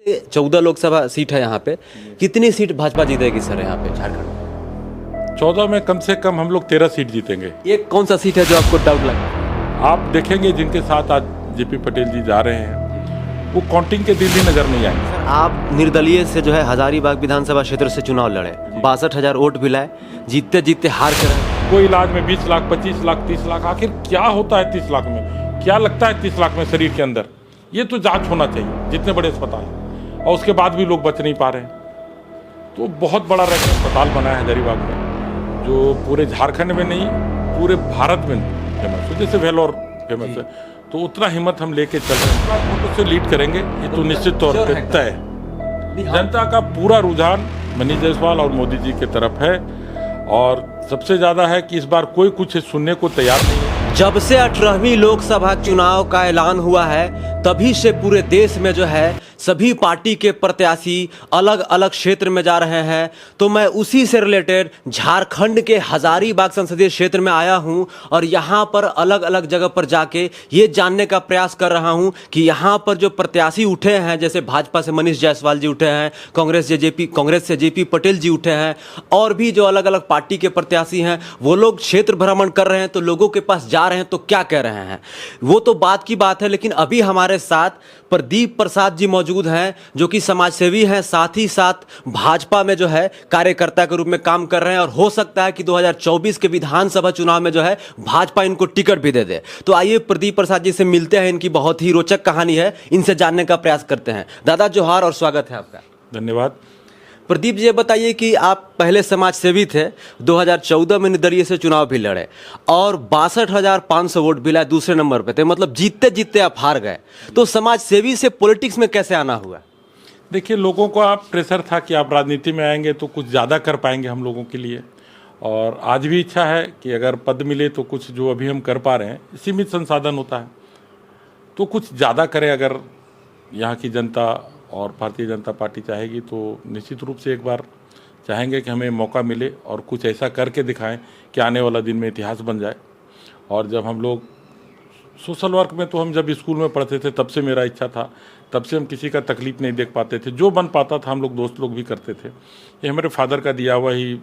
14 Lok Sabha seat है यहाँ पे, कितनी सीट भाजपा जीतेगी सर यहाँ पे झारखंड में? 14 में कम से कम हम लोग 13 सीट जीतेंगे। ये कौन सा सीट है जो आपको डाउट लगा? आप देखेंगे जिनके साथ आज जेपी पटेल जी जा रहे हैं वो काउंटिंग के दिन भी नजर नहीं आएंगे। सर आप निर्दलीय से जो है हजारीबाग विधानसभा क्षेत्र से चुनाव लड़े, 62,000 वोट भी लाए, जीतते जीतते हार कर रहे। कोई इलाज में 20 लाख 25 लाख 30 लाख, आखिर क्या होता है 30 लाख में? क्या लगता है 30 लाख में शरीर के अंदर? ये तो जांच होना चाहिए जितने बड़े अस्पताल हैं, और उसके बाद भी लोग बच नहीं पा रहे हैं। तो बहुत बड़ा अस्पताल बना है हजारीबाग में, जो पूरे झारखंड में नहीं पूरे भारत में फेमस है, जैसे वेलोर फेमस है। तो उतना हिम्मत हम लेके चल रहे हैं, वोटों से लीड करेंगे, ये तो निश्चित तौर पे तय है। जनता का पूरा रुझान मनीष जायसवाल और मोदी जी की तरफ है, और सबसे ज्यादा है कि इस बार कोई कुछ सुनने को तैयार नहीं है। जब से 18वीं लोकसभा चुनाव का ऐलान हुआ है तभी से पूरे देश में जो है सभी पार्टी के प्रत्याशी अलग अलग क्षेत्र में जा रहे हैं। तो मैं उसी से रिलेटेड झारखंड के हजारीबाग संसदीय क्षेत्र में आया हूं और यहां पर अलग अलग जगह पर जाके ये जानने का प्रयास कर रहा हूं कि यहां पर जो प्रत्याशी उठे हैं, जैसे भाजपा से मनीष जायसवाल जी उठे हैं, कांग्रेस से जेपी पटेल जी उठे हैं, और भी जो अलग अलग पार्टी के प्रत्याशी हैं वो लोग क्षेत्र भ्रमण कर रहे हैं। तो लोगों के पास जा रहे हैं तो क्या कह रहे हैं वो तो बात की बात है। लेकिन अभी हमारे साथ प्रदीप प्रसाद जी मौजूद हैं जो कि समाजसेवी हैं, साथ ही साथ भाजपा में जो है कार्यकर्ता के रूप में काम कर रहे हैं, और हो सकता है कि 2024 के विधानसभा चुनाव में जो है भाजपा इनको टिकट भी दे दे। तो आइए प्रदीप प्रसाद जी से मिलते हैं, इनकी बहुत ही रोचक कहानी है, इनसे जानने का प्रयास करते हैं। दादा जोहार और स्वागत है आपका। धन्यवाद। प्रदीप जी, ये बताइए कि आप पहले समाज सेवी थे, 2014 में निर्दलीय से चुनाव भी लड़े और 62,500 वोट भी लाए, दूसरे नंबर पे थे, मतलब जीतते जीतते आप हार गए। तो समाज सेवी से पॉलिटिक्स में कैसे आना हुआ? देखिए, लोगों को आप प्रेशर था कि आप राजनीति में आएंगे तो कुछ ज़्यादा कर पाएंगे हम लोगों के लिए, और आज भी इच्छा है कि अगर पद मिले तो कुछ जो अभी हम कर पा रहे हैं, सीमित संसाधन होता है तो कुछ ज़्यादा करें। अगर यहाँ की जनता और भारतीय जनता पार्टी चाहेगी तो निश्चित रूप से एक बार चाहेंगे कि हमें मौका मिले और कुछ ऐसा करके दिखाएं कि आने वाला दिन में इतिहास बन जाए। और जब हम लोग सोशल वर्क में, तो हम जब स्कूल में पढ़ते थे तब से मेरा इच्छा था, तब से हम किसी का तकलीफ नहीं देख पाते थे, जो बन पाता था हम लोग दोस्त लोग भी करते थे। ये हमारे फादर का दिया हुआ ही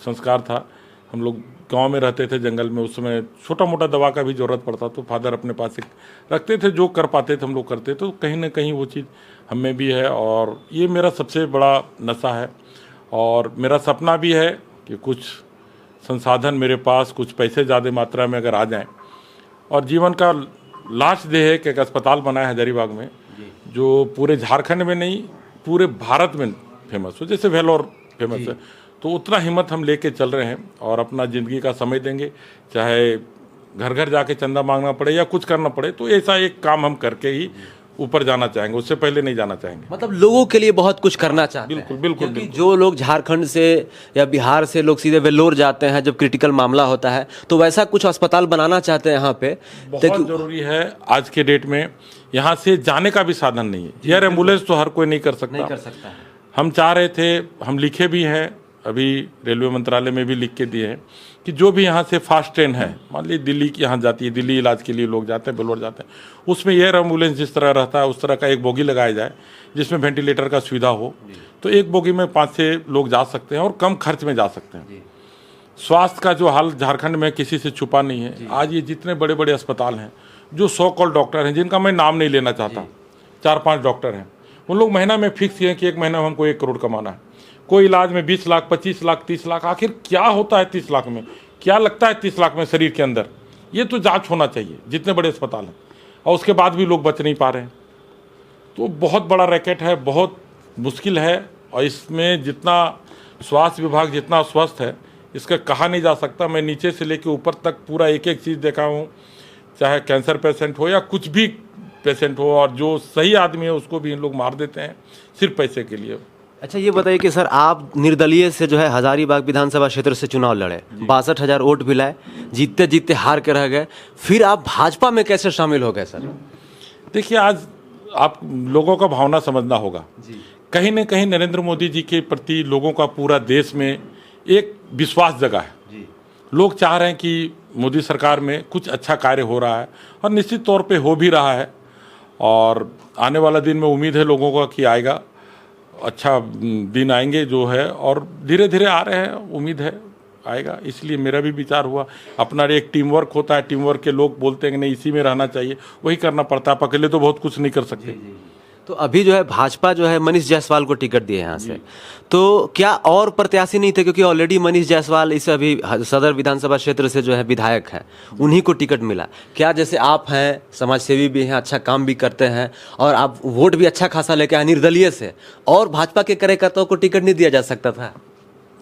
संस्कार था। हम लोग गांव में रहते थे, जंगल में, उस समय छोटा मोटा दवा का भी ज़रूरत पड़ता तो फादर अपने पास रखते थे, जो कर पाते थे हम लोग करते। तो कहीं ना कहीं वो चीज़ हमें भी है, और ये मेरा सबसे बड़ा नशा है। और मेरा सपना भी है कि कुछ संसाधन मेरे पास, कुछ पैसे ज़्यादा मात्रा में अगर आ जाएं, और जीवन का लास्ट डे है कि एक अस्पताल बना है हजारीबाग में जो पूरे झारखंड में नहीं पूरे भारत में फेमस हो, जैसे वेलोर फेमस है। तो उतना हिम्मत हम लेके चल रहे हैं और अपना ज़िंदगी का समय देंगे, चाहे घर घर जाके चंदा मांगना पड़े या कुछ करना पड़े, तो ऐसा एक काम हम करके ही ऊपर जाना चाहेंगे, उससे पहले नहीं जाना चाहेंगे। मतलब लोगों के लिए बहुत कुछ करना चाहते हैं। बिल्कुल बिल्कुल, क्योंकि जो लोग झारखंड से या बिहार से लोग सीधे वेल्लोर जाते हैं जब क्रिटिकल मामला होता है, तो वैसा कुछ अस्पताल बनाना चाहते हैं यहाँ पे। बहुत जरूरी है आज के डेट में। यहाँ से जाने का भी साधन नहीं है, एयर एम्बुलेंस तो हर कोई नहीं कर सकता। हम चाह रहे थे, हम लिखे भी हैं, अभी रेलवे मंत्रालय में भी लिख के दिए हैं कि जो भी यहाँ से फास्ट ट्रेन है, मान लीजिए दिल्ली की यहाँ जाती है, दिल्ली इलाज के लिए लोग जाते हैं, बेलोर जाते हैं, उसमें एयर एम्बुलेंस जिस तरह रहता है उस तरह का एक बोगी लगाया जाए जिसमें वेंटिलेटर का सुविधा हो। तो एक बोगी में 5-6 लोग जा सकते हैं और कम खर्च में जा सकते हैं। स्वास्थ्य का जो हाल झारखंड में किसी से छुपा नहीं है। आज ये जितने बड़े बड़े अस्पताल हैं, जो 100 कॉल डॉक्टर हैं, जिनका मैं नाम नहीं लेना चाहता, 4-5 डॉक्टर हैं, उन लोग महीना में फिक्स हैं कि एक महीना में हमको 1 करोड़ कमाना है। कोई इलाज में 20 लाख 25 लाख 30 लाख, आखिर क्या होता है 30 लाख में? क्या लगता है 30 लाख में शरीर के अंदर? ये तो जांच होना चाहिए जितने बड़े अस्पताल हैं, और उसके बाद भी लोग बच नहीं पा रहे हैं। तो बहुत बड़ा रैकेट है, बहुत मुश्किल है, और इसमें जितना स्वास्थ्य विभाग जितना स्वस्थ है इसका कहा नहीं जा सकता। मैं नीचे से लेकर ऊपर तक पूरा एक एक चीज़ देखा हूँ, चाहे कैंसर पेशेंट हो या कुछ भी पेशेंट हो, और जो सही आदमी है उसको भी इन लोग मार देते हैं सिर्फ पैसे के लिए। अच्छा, ये बताइए कि सर आप निर्दलीय से जो है हजारीबाग विधानसभा क्षेत्र से चुनाव लड़े, 62,000 वोट भी लाए, जीतते जीतते हार के रह गए, फिर आप भाजपा में कैसे शामिल हो गए सर? देखिए, आज आप लोगों का भावना समझना होगा। कहीं न कहीं नरेंद्र मोदी जी के प्रति लोगों का पूरा देश में एक विश्वास जगा है। लोग चाह रहे हैं कि मोदी सरकार में कुछ अच्छा कार्य हो रहा है, और निश्चित तौर पे हो भी रहा है। और आने वाला दिन में उम्मीद है लोगों का कि आएगा, अच्छा दिन आएंगे जो है, और धीरे धीरे आ रहे हैं, उम्मीद है आएगा। इसलिए मेरा भी विचार हुआ, अपना एक टीम वर्क होता है, टीम वर्क के लोग बोलते हैं कि नहीं इसी में रहना चाहिए, वही करना पड़ता है, आप अकेले तो बहुत कुछ नहीं कर सकते। तो अभी जो है भाजपा जो है मनीष जायसवाल को टिकट दिए यहाँ से, तो क्या और प्रत्याशी नहीं थे? क्योंकि ऑलरेडी मनीष जायसवाल इस अभी सदर विधानसभा क्षेत्र से जो है विधायक हैं, उन्हीं को टिकट मिला। क्या जैसे आप हैं, समाजसेवी भी हैं, अच्छा काम भी करते हैं और आप वोट भी अच्छा खासा लेके आए निर्दलीय से, और भाजपा के कार्यकर्ताओं को टिकट नहीं दिया जा सकता था?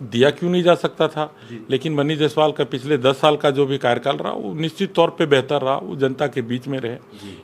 दिया क्यों नहीं जा सकता था, लेकिन मनीष जायसवाल का पिछले 10 साल का जो भी कार्यकाल रहा वो निश्चित तौर पे बेहतर रहा, वो जनता के बीच में रहे।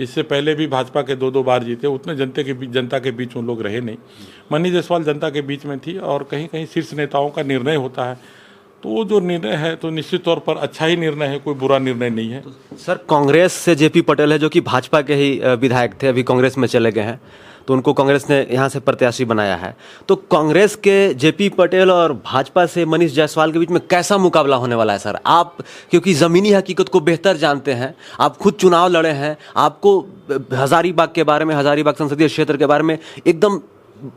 इससे पहले भी भाजपा के 2-2 बार जीते, उतने जनता के बीच उन लोग रहे नहीं। मनीष जायसवाल जनता के बीच में थी, और कहीं कहीं शीर्ष नेताओं का निर्णय होता है, तो वो जो निर्णय है तो निश्चित तौर पर अच्छा ही निर्णय है, कोई बुरा निर्णय नहीं है। सर, कांग्रेस से जेपी पटेल है जो कि भाजपा के ही विधायक थे, अभी कांग्रेस में चले गए हैं, तो उनको कांग्रेस ने यहाँ से प्रत्याशी बनाया है। तो कांग्रेस के जेपी पटेल और भाजपा से मनीष जायसवाल के बीच में कैसा मुकाबला होने वाला है सर? आप क्योंकि ज़मीनी हकीकत को बेहतर जानते हैं, आप खुद चुनाव लड़े हैं, आपको हजारीबाग के बारे में, हजारीबाग संसदीय क्षेत्र के बारे में एकदम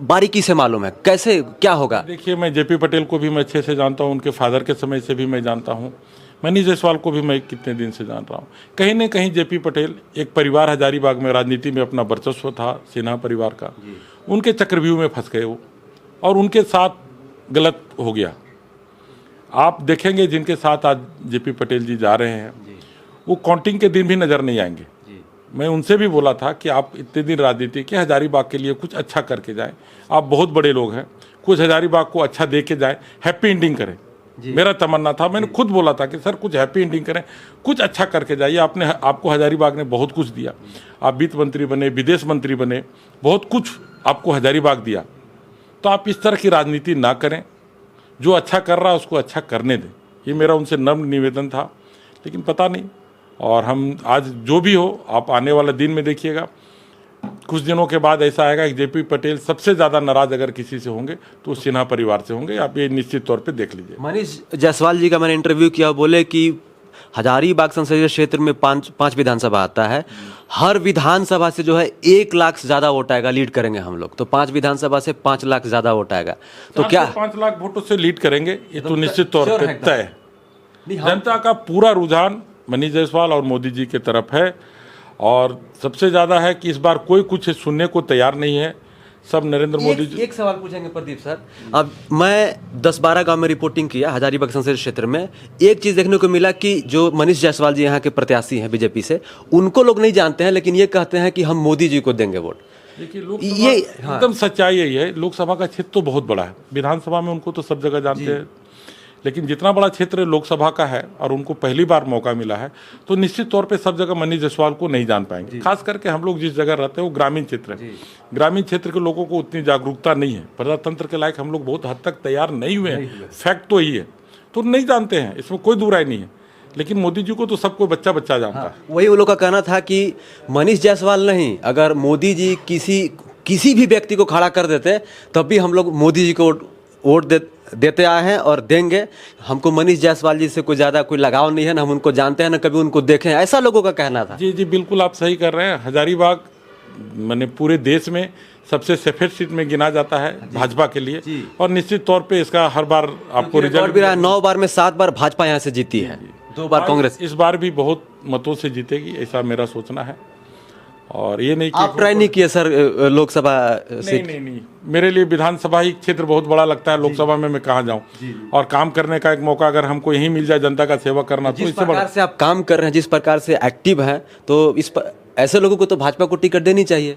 बारीकी से मालूम है, कैसे क्या होगा? देखिए, मैं जेपी पटेल को भी मैं अच्छे से जानता हूँ, उनके फादर के समय से भी मैं जानता हूँ, मनीष जायसवाल को भी मैं कितने दिन से जान रहा हूँ। कहीं न कहीं जेपी पटेल एक परिवार हजारीबाग में राजनीति में अपना वर्चस्व था, सिन्हा परिवार का, उनके चक्रव्यूह में फंस गए वो, और उनके साथ गलत हो गया। आप देखेंगे जिनके साथ आज जेपी पटेल जी जा रहे हैं, वो काउंटिंग के दिन भी नज़र नहीं आएंगे। मैं उनसे भी बोला था कि आप इतने दिन राजनीति के हजारीबाग के लिए कुछ अच्छा करके जाएं, आप बहुत बड़े लोग हैं, कुछ हजारीबाग को अच्छा दे के जाएं, हैप्पी एंडिंग करें। मेरा तमन्ना था, मैंने खुद बोला था कि सर कुछ हैप्पी एंडिंग करें, कुछ अच्छा करके जाइए। आपको हजारीबाग ने बहुत कुछ दिया, आप वित्त मंत्री बने, विदेश मंत्री बने, बहुत कुछ आपको हजारीबाग दिया, तो आप इस तरह की राजनीति ना करें, जो अच्छा कर रहा है उसको अच्छा करने दें। ये मेरा उनसे नम्र निवेदन था, लेकिन पता नहीं। और हम आज जो भी हो, आप आने वाला दिन में देखिएगा, कुछ दिनों के बाद ऐसा आएगा कि जेपी पटेल सबसे ज़्यादा नाराज अगर किसी से होंगे तो सिन्हा परिवार से होंगे, आप ये निश्चित तौर पे देख लीजिए। मनीष जायसवाल जी का मैंने इंटरव्यू किया, बोले कि हजारीबाग संसदीय क्षेत्र में पांच विधानसभा आता है, हर विधानसभा से जो है 1 लाख से ज़्यादा वोट आएगा, लीड करेंगे हम लोग, तो 5 विधानसभा से 5 लाख ज़्यादा वोट आएगा। तो क्या 5 लाख वोटों से लीड करेंगे? ये तो निश्चित तौर पर तय है। जनता का पूरा रुझान मनीष जायसवाल और मोदी जी की तरफ है, और सबसे ज़्यादा है कि इस बार कोई कुछ सुनने को तैयार नहीं है, सब नरेंद्र मोदी जी। एक सवाल पूछेंगे प्रदीप सर, अब मैं 10-12 गांव में रिपोर्टिंग किया हजारीबाग संसदीय क्षेत्र में, एक चीज़ देखने को मिला कि जो मनीष जायसवाल जी यहाँ के प्रत्याशी हैं बीजेपी से, उनको लोग नहीं जानते हैं, लेकिन ये कहते हैं कि हम मोदी जी को देंगे वोट। देखिए, ये एकदम सच्चाई यही है। लोकसभा का क्षेत्र तो बहुत बड़ा है, विधानसभा में उनको तो सब जगह जानते हैं, लेकिन जितना बड़ा क्षेत्र लोकसभा का है और उनको पहली बार मौका मिला है, तो निश्चित तौर पे सब जगह मनीष जायसवाल को नहीं जान पाएंगे। खास करके हम लोग जिस जगह रहते हैं वो ग्रामीण क्षेत्र है, ग्रामीण क्षेत्र के लोगों को उतनी जागरूकता नहीं है, प्रजातंत्र के लायक हम लोग बहुत हद तक तैयार नहीं हुए हैं, फैक्ट तो यही है, तो नहीं जानते हैं, इसमें कोई दूर राय नहीं है। लेकिन मोदी जी को तो सबको बच्चा बच्चा जानता है। वही वो लोग का कहना था कि मनीष जायसवाल नहीं, अगर मोदी जी किसी भी व्यक्ति को खड़ा कर देते तब भी हम लोग मोदी जी को वोट देते आए हैं और देंगे। हमको मनीष जायसवाल जी से कोई ज़्यादा कोई लगाव नहीं है, ना हम उनको जानते हैं, ना कभी उनको देखे हैं, ऐसा लोगों का कहना था। जी जी, बिल्कुल आप सही कर रहे हैं। हजारीबाग मैंने पूरे देश में सबसे सेफेस्ट सीट में गिना जाता है भाजपा के लिए, और निश्चित तौर पे इसका हर बार आपको रिजल्ट भी रहा। 9 बार में 7 बार भाजपा यहाँ से जीती है, 2 बार कांग्रेस। इस बार भी बहुत मतों से जीतेगी, ऐसा मेरा सोचना है। और ये नहीं कि आप ट्राई नहीं किए सर लोकसभा सीट? नहीं, मेरे लिए विधानसभा ही क्षेत्र बहुत बड़ा लगता है, लोकसभा में मैं कहाँ जाऊँ, और काम करने का एक मौका अगर हमको यहीं मिल जाए जनता का सेवा करना, तो जिस प्रकार से आप काम कर रहे हैं, जिस प्रकार से एक्टिव हैं, तो ऐसे लोगों को तो भाजपा को टिकट देनी चाहिए।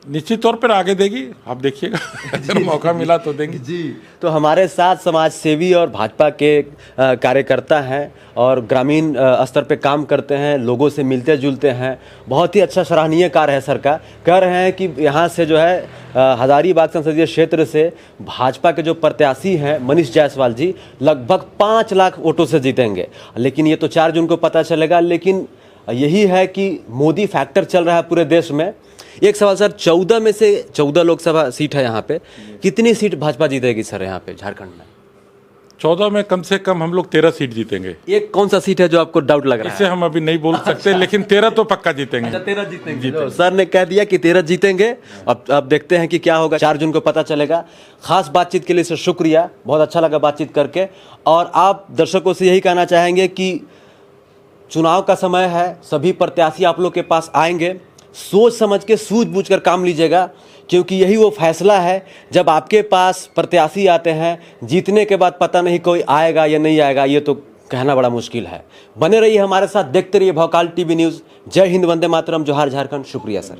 निश्चित तौर पर आगे देगी, आप देखिएगा, अगर मौका मिला तो देंगे जी। तो हमारे साथ समाज सेवी और भाजपा के कार्यकर्ता हैं और ग्रामीण स्तर पे काम करते हैं, लोगों से मिलते जुलते हैं, बहुत ही अच्छा सराहनीय कार्य है सर का। कह रहे हैं कि यहाँ से जो है हजारीबाग संसदीय क्षेत्र से भाजपा के जो प्रत्याशी हैं मनीष जायसवाल जी लगभग 5 लाख वोटों से जीतेंगे, लेकिन ये तो 4 जून को पता चलेगा। लेकिन यही है कि मोदी फैक्टर चल रहा है पूरे देश में। एक सवाल सर, 14 में से 14 लोकसभा सीट है यहाँ पे, कितनी सीट भाजपा जीतेगी सर यहाँ पे झारखंड में? 14 में कम से कम हम लोग 13 सीट जीतेंगे। एक कौन सा सीट है जो आपको डाउट लग रहा इसे हम अभी नहीं बोल सकते, लेकिन 13 तो पक्का जीतेंगे। है? 13 जीतेंगे। तो सर ने कह दिया कि 13 जीतेंगे। अब देखते हैं कि क्या होगा, 4 जून को पता चलेगा। खास बातचीत के लिए सर शुक्रिया, बहुत अच्छा लगा बातचीत करके। और आप दर्शकों से यही कहना चाहेंगे कि चुनाव का समय है, सभी प्रत्याशी आप लोग के पास आएंगे, सोच समझ के सूझबूझ कर काम लीजिएगा, क्योंकि यही वो फैसला है जब आपके पास प्रत्याशी आते हैं, जीतने के बाद पता नहीं कोई आएगा या नहीं आएगा, ये तो कहना बड़ा मुश्किल है। बने रहिए हमारे साथ, देखते रहिए भौकाल टीवी न्यूज़। जय हिंद, वंदे मातरम, जोहार झारखंड। शुक्रिया सर।